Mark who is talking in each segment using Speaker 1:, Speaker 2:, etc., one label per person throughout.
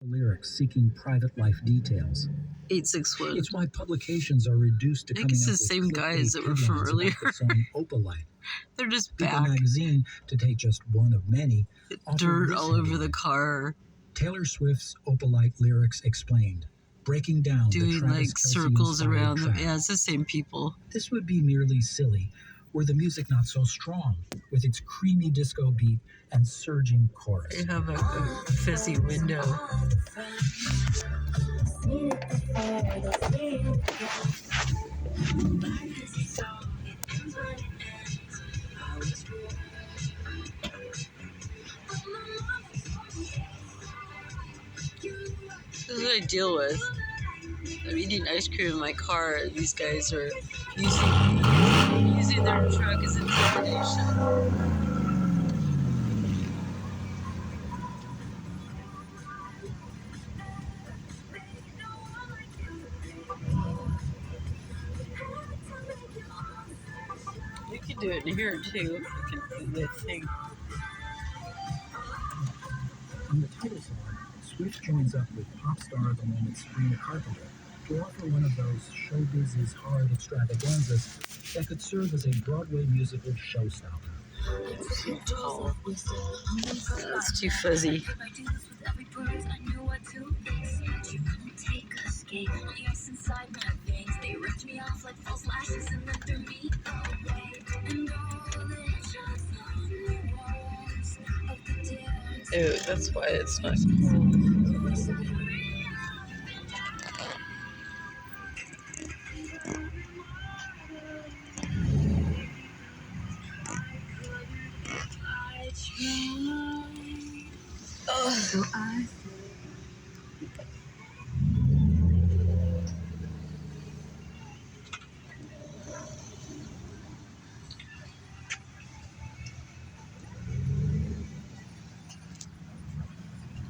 Speaker 1: lyrics seeking private life details.
Speaker 2: 861.
Speaker 1: It's why publications are reduced to
Speaker 2: I think
Speaker 1: coming
Speaker 2: it's
Speaker 1: up
Speaker 2: the
Speaker 1: with
Speaker 2: same guys that were from
Speaker 1: headlines
Speaker 2: earlier.
Speaker 1: about the song Opalite.
Speaker 2: They're just
Speaker 1: People
Speaker 2: back.
Speaker 1: magazine, to take just one of many, offered
Speaker 2: Dirt
Speaker 1: this
Speaker 2: all over
Speaker 1: headline.
Speaker 2: the car.
Speaker 1: Taylor Swift's Opalite lyrics explained, breaking down the
Speaker 2: Doing
Speaker 1: Travis
Speaker 2: like
Speaker 1: Kelce
Speaker 2: circles
Speaker 1: inspired
Speaker 2: around them.
Speaker 1: track.
Speaker 2: Yeah, it's the same people.
Speaker 1: This would be merely silly were the music not so strong, with its creamy disco beat and surging chorus.
Speaker 2: They have a fizzy window. This is what I deal with. I'm eating ice cream in my car, and these guys are using their truck as intimidation. You can do it in here too. You can do the thing.
Speaker 1: On the title song, Swift joins up with pop star of the moment Sabrina Carpenter to offer one of those showbiz is hard extravaganzas that could serve as a Broadway musical showstopper.
Speaker 2: So tall. That's too fuzzy. Ew, that's why it's not cool.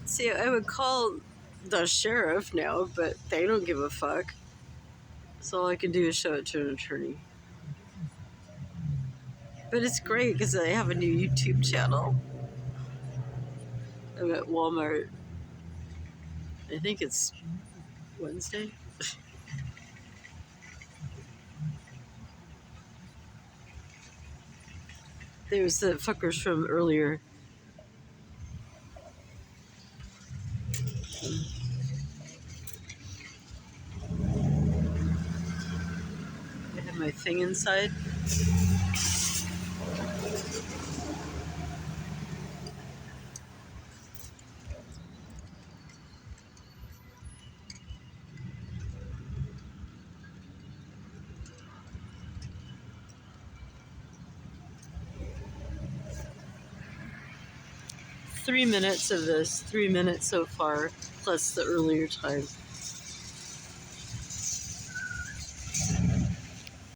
Speaker 2: See, I would call the sheriff now, but they don't give a fuck. So all I can do is show it to an attorney. But it's great because I have a new YouTube channel. I'm at Walmart. I think it's Wednesday. There's the fuckers from earlier. I have my thing inside. Three minutes of this, 3 minutes so far, plus the earlier time.